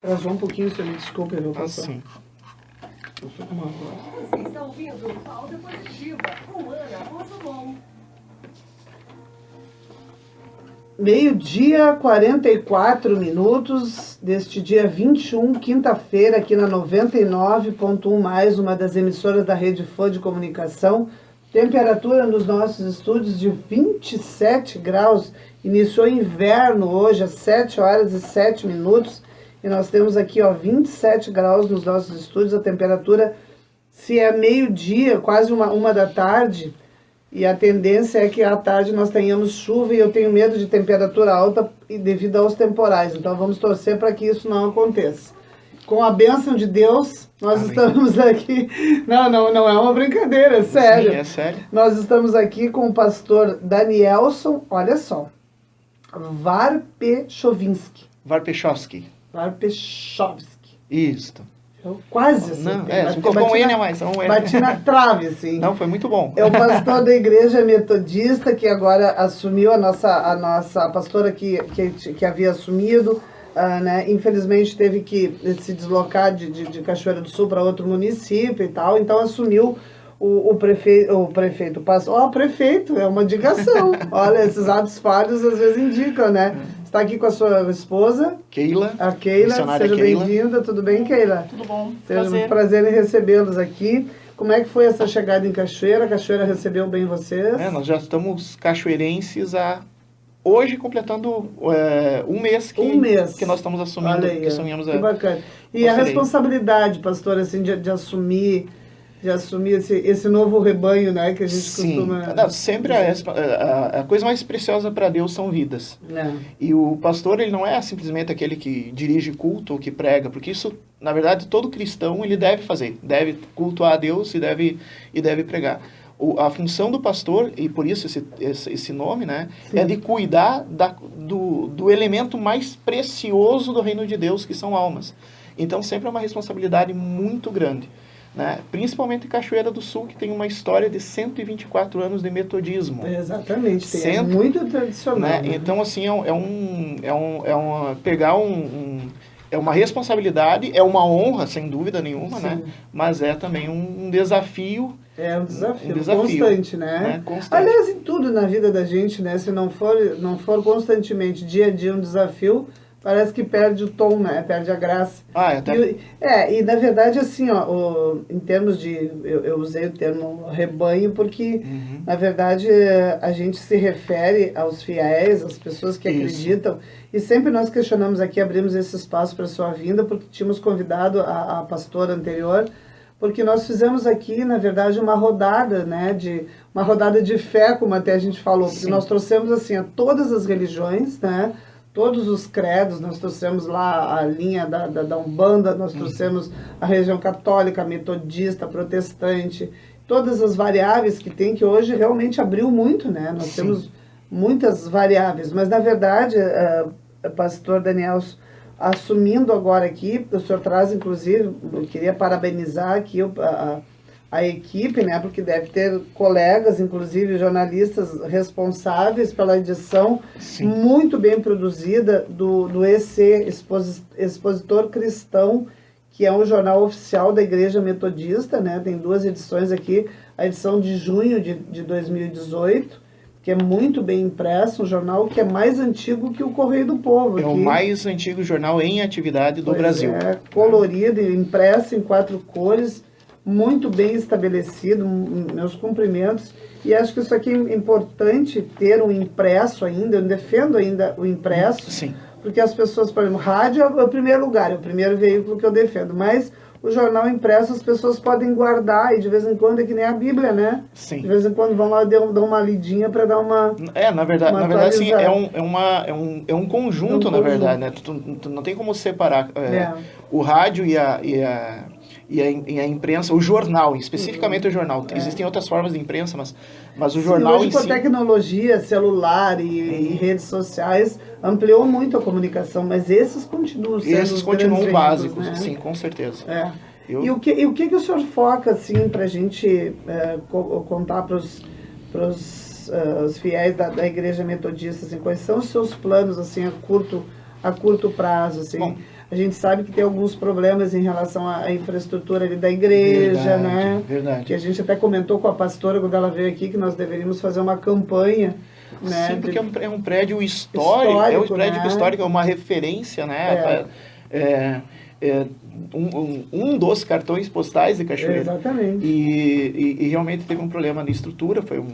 Atrasou um pouquinho, senhor, me desculpe, eu vou passar. Sim. Eu tô com uma voz. Você está ouvindo Pauta Positiva com Ana Rosamon. Meio-dia, 44 minutos deste dia 21, quinta-feira, aqui na 99.1 mais, uma das emissoras da Rede Fã de Comunicação. Temperatura nos nossos estúdios de 27 graus. Iniciou inverno hoje, às 7 horas e 7 minutos. E nós temos aqui, 27 graus nos nossos estúdios. A temperatura, se é meio-dia, quase uma da tarde, e a tendência é que à tarde nós tenhamos chuva, e eu tenho medo de temperatura alta devido aos temporais. Então vamos torcer para que isso não aconteça. Com a bênção de Deus, nós Amém. Estamos aqui... Não é uma brincadeira, é sério. Sim, é sério. Nós estamos aqui com o pastor Danielson, olha só, Warpechowski. Warpechowski. Isso. Eu quase acertei. Não, você colocou um N a mais. Bati na trave, assim. Não, foi muito bom. É o pastor da igreja metodista, que agora assumiu a nossa pastora que havia assumido, né? Infelizmente teve que se deslocar de Cachoeira do Sul para outro município e tal, então assumiu o prefeito, o prefeito, é uma indicação. Olha, esses atos falhos às vezes indicam, né? Está aqui com a sua esposa, Keila. a Keila. Seja bem-vinda. Tudo bem, Keila? Tudo bom. Seja muito prazer em recebê-los aqui. Como é que foi essa chegada em Cachoeira? A Cachoeira recebeu bem vocês? Nós já estamos cachoeirenses hoje completando um mês que nós estamos assumindo. Olha aí, que assumimos que bacana. E a responsabilidade, pastor, assim, de assumir esse novo rebanho, né, que a gente costuma... Não, sempre a coisa mais preciosa para Deus são vidas. É. E o pastor, ele não é simplesmente aquele que dirige culto ou que prega, porque isso, na verdade, todo cristão ele deve fazer. Deve cultuar a Deus e deve pregar. A função do pastor, e por isso esse nome, né, é de cuidar do elemento mais precioso do reino de Deus, que são almas. Então, sempre é uma responsabilidade muito grande. Né? Principalmente em Cachoeira do Sul, que tem uma história de 124 anos de metodismo. Exatamente, é muito tradicional. Né? Né? Então, assim, é uma responsabilidade, é uma honra, sem dúvida nenhuma, né? Mas é também um desafio. É um desafio constante, né? Constante. Aliás, em tudo na vida da gente, né? Se não for constantemente, dia a dia, um desafio, parece que perde o tom, né? Perde a graça. E na verdade, assim, em termos de... Eu usei o termo rebanho porque, na verdade, a gente se refere aos fiéis, às pessoas que acreditam. E sempre nós questionamos aqui, abrimos esse espaço para a sua vinda, porque tínhamos convidado a pastora anterior, porque nós fizemos aqui, na verdade, uma rodada, né? Uma rodada de fé, como até a gente falou. Porque nós trouxemos, assim, a todas as religiões, né? Todos os credos, nós trouxemos lá a linha da Umbanda, nós trouxemos a região católica, metodista, protestante, todas as variáveis que tem, que hoje realmente abriu muito, né? Nós temos muitas variáveis, mas na verdade, pastor Daniel, assumindo agora aqui, o senhor traz, inclusive, eu queria parabenizar aqui a equipe, né, porque deve ter colegas, inclusive jornalistas responsáveis pela edição muito bem produzida do EC, Expositor Cristão, que é um jornal oficial da Igreja Metodista, né, tem 2 edições aqui, a edição de junho de 2018, que é muito bem impresso, um jornal que é mais antigo que o Correio do Povo. É o mais antigo jornal em atividade do Brasil. É, colorido, impresso em 4 cores, muito bem estabelecido, meus cumprimentos, e acho que isso aqui é importante ter um impresso ainda, eu defendo ainda o impresso, porque as pessoas, por exemplo, rádio é o primeiro lugar, é o primeiro veículo que eu defendo, mas o jornal impresso as pessoas podem guardar, e de vez em quando é que nem a Bíblia, né? Sim. De vez em quando vão lá dar uma lidinha para dar uma... na verdade assim, é um conjunto, na verdade, né? Tu não tem como separar o rádio e a imprensa, o jornal, especificamente o jornal. Existem outras formas de imprensa, mas o jornal hoje, em com a si... tecnologia, celular e redes sociais, ampliou muito a comunicação, mas esses continuam sendo Esses continuam básicos, né? sim, com certeza. E o que o senhor foca, assim, para a gente contar para os fiéis da Igreja Metodista, assim, quais são os seus planos, assim, a curto prazo, assim? Bom, A gente sabe que tem alguns problemas em relação à infraestrutura ali da igreja, né? Verdade. Que a gente até comentou com a pastora quando ela veio aqui que nós deveríamos fazer uma campanha, né? Sim, porque é um prédio histórico, é um prédio histórico, é uma referência, né? Um dos cartões postais de Cachoeira. Exatamente. E realmente teve um problema na estrutura, foi um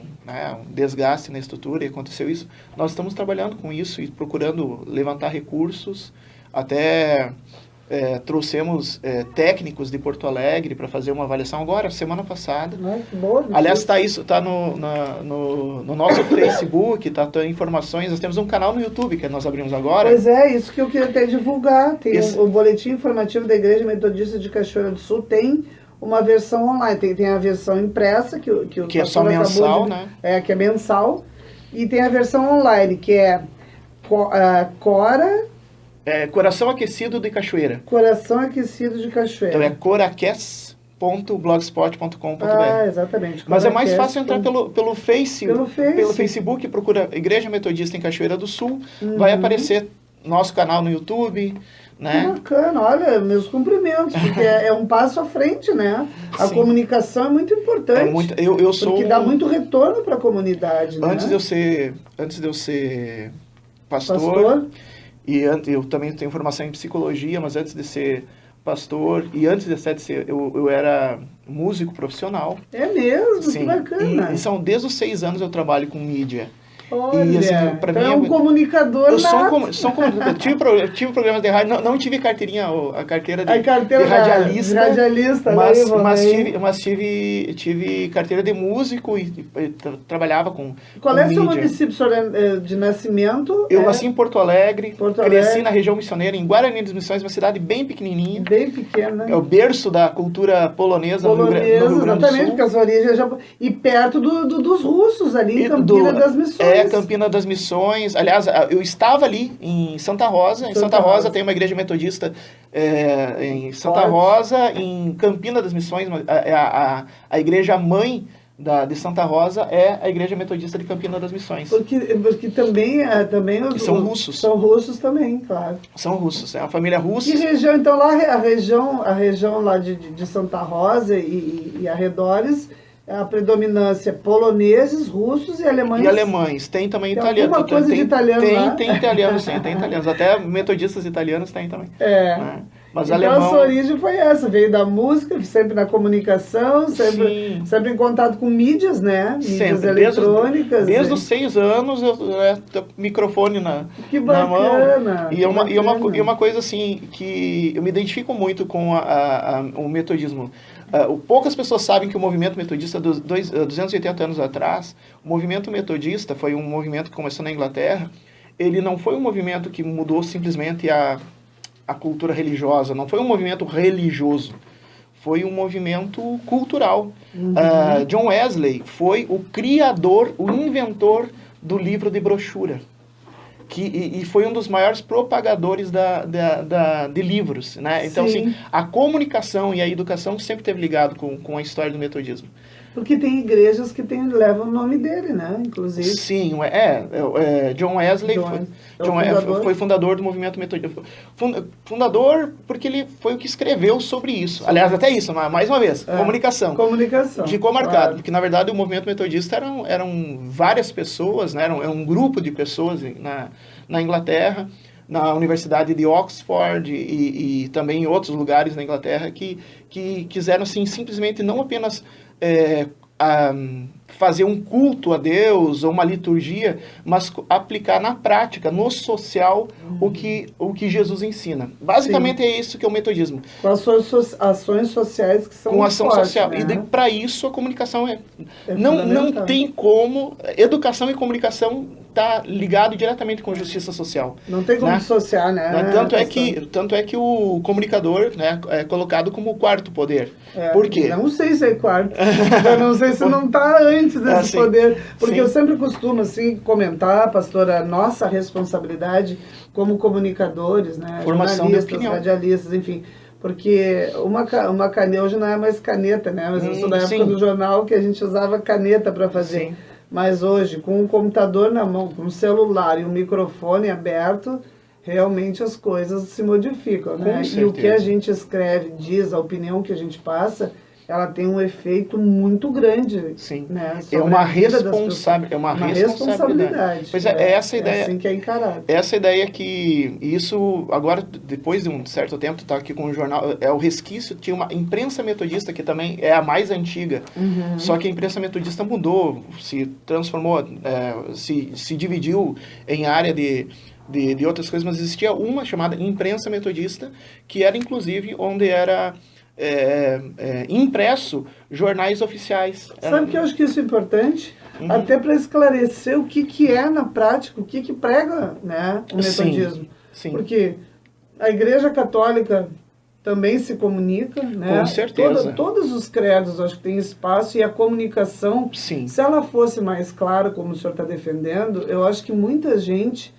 desgaste na estrutura e aconteceu isso. Nós estamos trabalhando com isso e procurando levantar recursos, até trouxemos técnicos de Porto Alegre para fazer uma avaliação agora, semana passada. Que boa, aliás, está no nosso Facebook, tem informações, nós temos um canal no YouTube que nós abrimos agora. Pois é, isso que eu queria até divulgar. Tem o boletim informativo da Igreja Metodista de Cachoeira do Sul, tem uma versão online, tem a versão impressa, que é só mensal, né? Que é mensal, e tem a versão online, que é Coração Aquecido de Cachoeira. Coração Aquecido de Cachoeira. Então é coraques.blogspot.com.br. Exatamente. Mas é mais fácil entrar pelo Facebook, procura Igreja Metodista em Cachoeira do Sul, vai aparecer nosso canal no YouTube, né? Que bacana, olha, meus cumprimentos, porque é um passo à frente, né? A comunicação é muito importante. Porque dá muito retorno para a comunidade, né? Antes de eu ser pastor? E eu também tenho formação em psicologia, mas antes de ser pastor e antes de ser eu era músico profissional. É mesmo? Sim. Que bacana. E são desde os 6 anos eu trabalho com mídia. Olha, e, assim, então é um comunicador nato. Eu tive programas de rádio, não tive carteirinha, a carteira de radialista, mas tive carteira de músico e trabalhava com Qual é o seu município de nascimento? Eu nasci em Porto Alegre, cresci na região missioneira, em Guarani das Missões, uma cidade bem pequenininha. Bem pequena. É o berço da cultura polonesa no Rio Grande do Sul. Exatamente, porque as origens e perto dos russos ali, em Campina das Missões. Campina das Missões. Aliás, eu estava ali em Santa Rosa. Em Santa Rosa tem uma igreja metodista em Santa Rosa, em Campina das Missões, a igreja mãe de Santa Rosa é a igreja metodista de Campina das Missões. Porque também são russos. São russos também, claro. São russos, é uma família russa. Que região, então, lá a região lá de Santa Rosa e arredores, a predominância poloneses, russos e alemães. E alemães. Tem também italiano. Alguma coisa de italiano lá? Tem italianos, sim, tem italianos. Até metodistas italianos tem também. Mas então alemão... a sua origem foi essa, veio da música, sempre na comunicação, sempre em contato com mídias, né? Mídias eletrônicas. Desde os 6 anos, eu microfone na mão. E uma coisa assim, que eu me identifico muito com o metodismo. Poucas pessoas sabem que o movimento metodista, 280 anos atrás, o movimento metodista foi um movimento que começou na Inglaterra. Ele não foi um movimento que mudou simplesmente a cultura religiosa, não foi um movimento religioso, foi um movimento cultural. John Wesley foi o criador, o inventor do livro de brochura, e foi um dos maiores propagadores de livros, né? Então, assim, a comunicação e a educação sempre esteve ligado com a história do metodismo. Porque tem igrejas que levam o nome dele, né? Inclusive. Sim, John Wesley foi fundador do movimento metodista. Fundador porque ele foi o que escreveu sobre isso. Aliás, até isso, mais uma vez, comunicação. Ficou marcado, porque na verdade o movimento metodista eram várias pessoas, né? Era um grupo de pessoas na Inglaterra, na Universidade de Oxford e também em outros lugares na Inglaterra que quiseram assim, simplesmente não apenas fazer um culto a Deus ou uma liturgia, mas aplicar na prática, no social, o que Jesus ensina. Basicamente é isso que é o metodismo. Com as suas ações sociais que são com ação fortes, social. né? E para isso a comunicação não tem como. Educação e comunicação está ligado diretamente com justiça social. Não tem como dissociar, né? Tanto é que o comunicador, né, é colocado como o quarto poder. Por quê? Não sei se é quarto. Eu não sei se não está antes desse poder. Porque eu sempre costumo assim, comentar, pastora, a nossa responsabilidade como comunicadores, né? Formação jornalistas, radialistas, enfim. Porque uma caneta, hoje não é mais caneta, né? Mas eu sou da época do jornal que a gente usava caneta para fazer. Mas hoje, com um computador na mão, com um celular e um microfone aberto, realmente as coisas se modificam, né? E o que a gente escreve, diz, a opinião que a gente passa, ela tem um efeito muito grande. Sim. Né, é uma responsabilidade. Pois é essa ideia. É assim que é encarado. Essa ideia que isso, agora, depois de um certo tempo, tu tá aqui com o jornal, o resquício, tinha uma imprensa metodista, que também é a mais antiga, só que a imprensa metodista mudou, se transformou, se dividiu em área de outras coisas, mas existia uma chamada imprensa metodista, que era inclusive onde era impresso jornais oficiais. Sabe que eu acho que isso é importante? Até para esclarecer o que é na prática, o que prega, né, o metodismo. Sim. Porque a Igreja Católica também se comunica, né? Com certeza. Todos os credos acho que tem espaço, e a comunicação, Sim. Se ela fosse mais clara, como o senhor está defendendo, eu acho que muita gente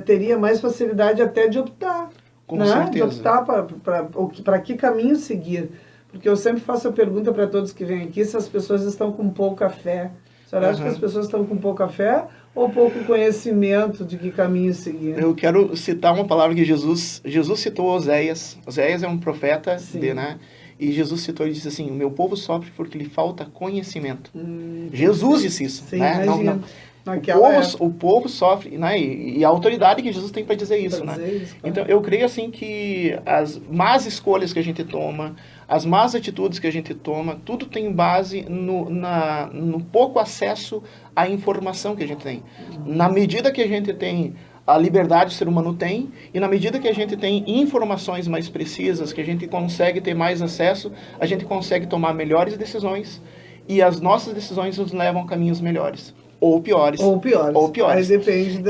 teria mais facilidade até de optar. Com certeza. De optar para que caminho seguir. Porque eu sempre faço a pergunta para todos que vêm aqui se as pessoas estão com pouca fé. A senhora acha que as pessoas estão com pouca fé ou pouco conhecimento de que caminho seguir? Eu quero citar uma palavra que Jesus citou Oséias. Oséias é um profeta, né? E Jesus citou e disse assim: o meu povo sofre porque lhe falta conhecimento. Jesus disse isso. Sim, né? O povo sofre, né? E a autoridade que Jesus tem para dizer isso, né? Então, eu creio assim que as más escolhas que a gente toma, as más atitudes que a gente toma, tudo tem base no pouco acesso à informação que a gente tem. Na medida que a gente tem a liberdade, o ser humano tem, e na medida que a gente tem informações mais precisas, que a gente consegue ter mais acesso, a gente consegue tomar melhores decisões, e as nossas decisões nos levam a caminhos melhores. Ou piores. Aí depende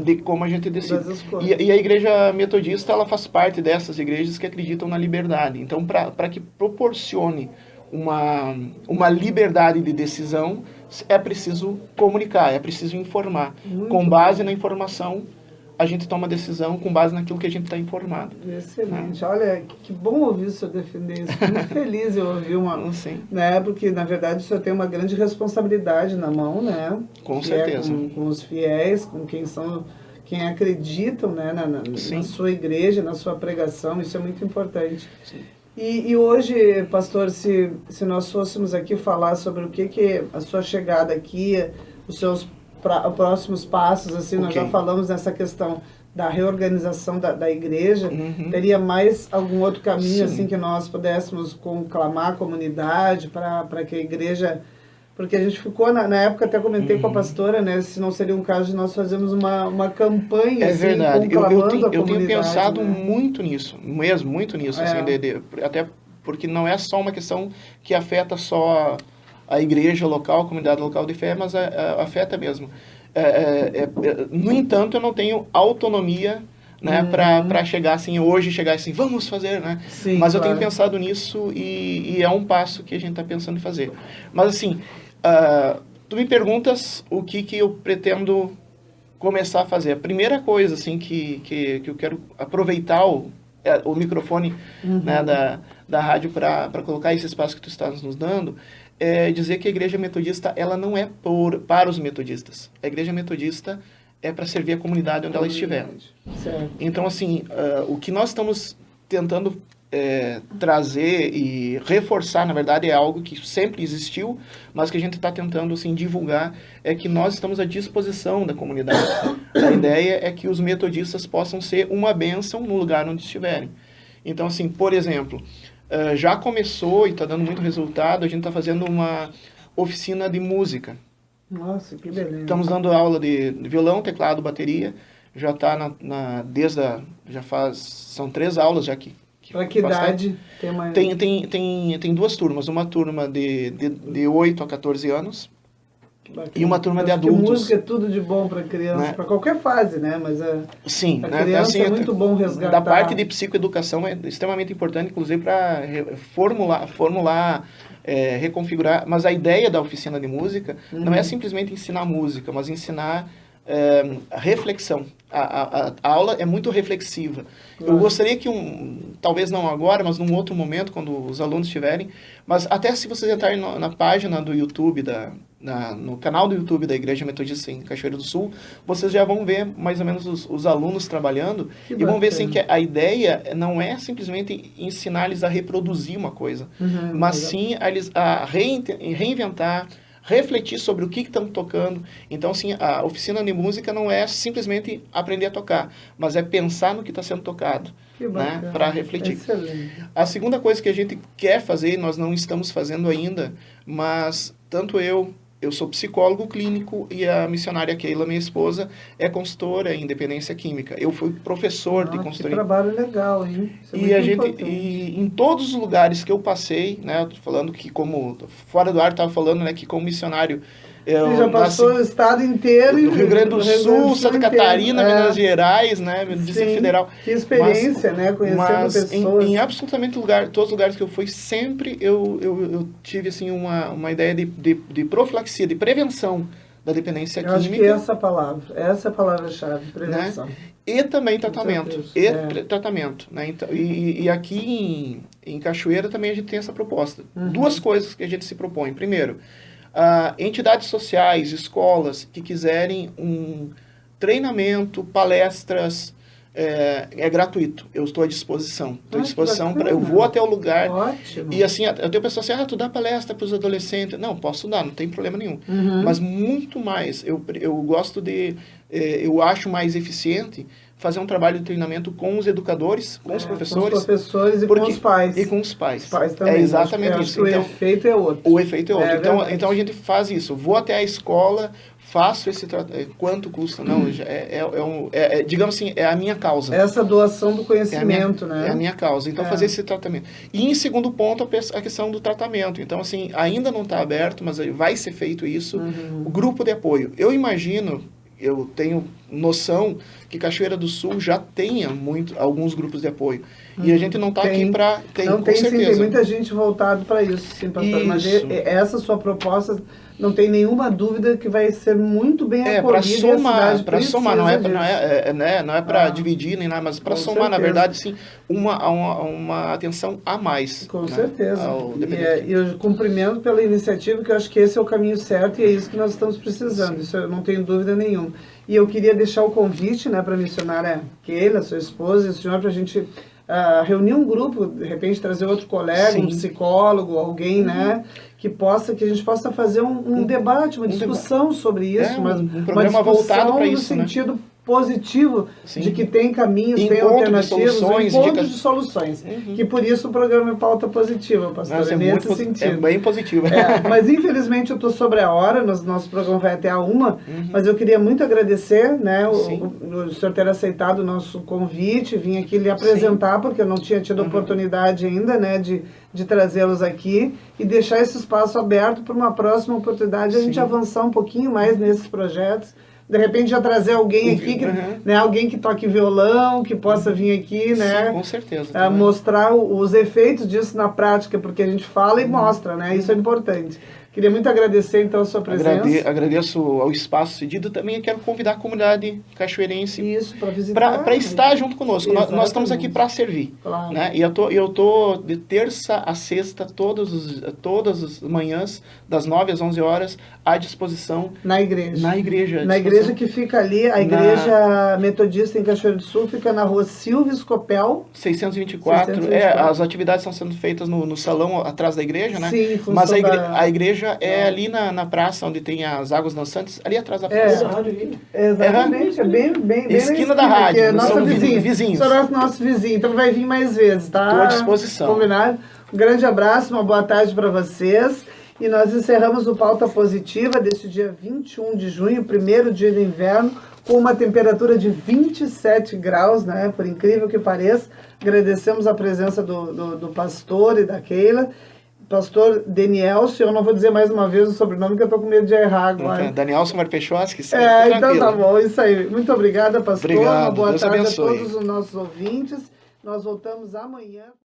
de como a gente decide. E a igreja metodista, ela faz parte dessas igrejas que acreditam na liberdade. Então, para que proporcione uma liberdade de decisão, é preciso comunicar, é preciso informar. Com base na informação, a gente toma decisão com base naquilo que a gente está informado. Excelente. Olha, que bom ouvir o senhor defender isso. Fico muito feliz eu ouvir né? Porque, na verdade, o senhor tem uma grande responsabilidade na mão, né? Com certeza. Com os fiéis, com quem acreditam, né? Na sua igreja, na sua pregação. Isso é muito importante. Sim. E hoje, pastor, se nós fôssemos aqui falar sobre o que a sua chegada aqui, os seus próximos passos, assim, nós já falamos nessa questão da reorganização da igreja, teria mais algum outro caminho, assim, que nós pudéssemos conclamar a comunidade para que a igreja... Porque a gente ficou, na época, até comentei com a pastora, né, se não seria um caso de nós fazermos uma campanha, assim, verdade. conclamando eu tenho pensado, né? muito nisso, assim, até porque não é só uma questão que afeta só a igreja local, a comunidade local de fé, mas afeta mesmo. No entanto, eu não tenho autonomia, né, para chegar assim, vamos fazer, né? Sim, mas eu tenho pensado nisso e é um passo que a gente está pensando em fazer. Mas assim, tu me perguntas o que eu pretendo começar a fazer. A primeira coisa assim que eu quero aproveitar o microfone, né, da rádio para colocar esse espaço que tu estás nos dando, é dizer que a igreja metodista, ela não é para os metodistas. A igreja metodista é para servir a comunidade onde ela estiver. Certo. Então, assim, o que nós estamos tentando trazer e reforçar, na verdade, é algo que sempre existiu, mas que a gente está tentando, assim, divulgar, é que nós estamos à disposição da comunidade. A ideia é que os metodistas possam ser uma bênção no lugar onde estiverem. Então, assim, por exemplo, já começou e está dando muito resultado, a gente está fazendo uma oficina de música. Nossa, que beleza. Estamos dando aula de violão, teclado, bateria. Já está são 3 aulas já que para que idade? Tem 2 turmas. Uma turma de 8 a 14 anos. Bacana. E uma turma de adultos. Que música é tudo de bom para criança, né? Para qualquer fase, né? Mas sim, a criança assim, é muito bom resgatar. Da parte de psicoeducação é extremamente importante, inclusive para formular, reconfigurar. Mas a ideia da oficina de música não é simplesmente ensinar música, mas ensinar reflexão. A aula é muito reflexiva. Eu gostaria que, talvez não agora, mas num outro momento, quando os alunos estiverem, mas até se vocês entrarem na página do YouTube, no canal do YouTube da Igreja Metodista em Cachoeira do Sul, vocês já vão ver mais ou menos os alunos trabalhando e vão ver assim, que a ideia não é simplesmente ensinar eles a reproduzir uma coisa, mas sim a reinventar, refletir sobre o que estão tocando. Então, assim, a oficina de música não é simplesmente aprender a tocar, mas é pensar no que está sendo tocado, né, para refletir. Excelente. A segunda coisa que a gente quer fazer, nós não estamos fazendo ainda, mas tanto eu sou psicólogo clínico e a missionária Keila, minha esposa, é consultora em dependência química. Eu fui professor de consultoria. Que trabalho legal, hein? Isso é e em todos os lugares que eu passei, né, eu tô falando que como fora do ar estava falando, né, que como missionário você já passou o estado inteiro. Do Rio Grande do Sul, Santa Catarina, Minas Gerais, né? Distrito Federal. Que experiência, né? Conhecendo pessoas. Em absolutamente todos os lugares que eu fui, sempre eu tive assim, uma ideia de profilaxia, de prevenção da dependência química. Acho que essa é a palavra-chave, prevenção. Né? E também tratamento. Tratamento. Né? Então, e aqui em Cachoeira também a gente tem essa proposta. Duas coisas que a gente se propõe. Primeiro, entidades sociais, escolas que quiserem um treinamento, palestras, é gratuito. Eu estou à disposição. Eu vou até o lugar. Ótimo. E assim, eu tenho pessoas assim, tu dá palestra para os adolescentes. Não, posso dar, não tem problema nenhum. Mas muito mais, eu gosto eu acho mais eficiente fazer um trabalho de treinamento com os educadores, com os professores. Com os professores e com os pais. E com os pais. Os pais também. É exatamente isso. Então, o efeito é outro. O efeito é outro. Então a gente faz isso. Vou até a escola, faço esse tratamento. Quanto custa? Não, digamos assim, é a minha causa. Essa doação do conhecimento, né? É a minha causa. Então, fazer esse tratamento. E em segundo ponto, a questão do tratamento. Então, assim, ainda não está aberto, mas vai ser feito isso. O grupo de apoio. Eu imagino, eu tenho noção que Cachoeira do Sul já tenha alguns grupos de apoio. E a gente não está aqui para... Não tem, sim, tem muita gente voltada para isso, sim, pastor. Isso. Mas essa sua proposta, não tem nenhuma dúvida que vai ser muito bem acolhida. Para somar, não é para dividir nem nada, mas para somar, na verdade, sim, uma atenção a mais. Com certeza. E eu cumprimento pela iniciativa, que eu acho que esse é o caminho certo e é isso que nós estamos precisando. Sim. Isso eu não tenho dúvida nenhuma. E eu queria deixar o convite, né, para a missionária Keila, sua esposa e o senhor, para a gente reunir um grupo, de repente trazer outro colega, um psicólogo, alguém, né, que a gente possa fazer um debate, uma discussão sobre isso, mas um programa voltado para isso, no sentido positivo, de que tem caminhos, tem alternativas, encontros de soluções. Que por isso o programa é pauta positiva, pastor, é nesse sentido. É bem positivo. Mas infelizmente eu estou sobre a hora, nosso programa vai até a 1, mas eu queria muito agradecer, né, o senhor ter aceitado o nosso convite, vim aqui lhe apresentar, porque eu não tinha tido oportunidade ainda, né, de trazê-los aqui e deixar esse espaço aberto para uma próxima oportunidade, a gente avançar um pouquinho mais nesses projetos. De repente já trazer alguém aqui, né, alguém que toque violão, que possa vir aqui, né? Sim, com certeza. Mostrar os efeitos disso na prática, porque a gente fala e mostra, né? Isso é importante. Queria muito agradecer, então, a sua presença. Agradeço ao espaço cedido. Também quero convidar a comunidade cachoeirense para visitar. Para estar junto conosco. Nós estamos aqui para servir. Claro. Né? E eu tô de terça a sexta, todas as manhãs, das 9 às 11 horas, à disposição. Na igreja. Na igreja que fica ali, a Igreja Metodista em Cachoeira do Sul, fica na rua Silvio Scopel. 624. As atividades estão sendo feitas no salão atrás da igreja, né? Sim, mas a igreja é ali na praça onde tem as águas dançantes, ali atrás da praça. Exatamente, é bem esquina da rádio. É nossa vizinhos. Sou nosso vizinho, então vai vir mais vezes, tá? Estou à disposição. Combinado? Um grande abraço, uma boa tarde para vocês. E nós encerramos o Pauta Positiva deste dia 21 de junho, primeiro dia do inverno, com uma temperatura de 27 graus, né? Por incrível que pareça. Agradecemos a presença do pastor e da Keila. Pastor Danielson, eu não vou dizer mais uma vez o sobrenome, que eu estou com medo de errar agora. Danielson Marpechoski, sim. Então tá bom, isso aí. Muito obrigada, pastor. Obrigado. Uma boa Deus tarde abençoe. a todos os nossos ouvintes. Nós voltamos amanhã.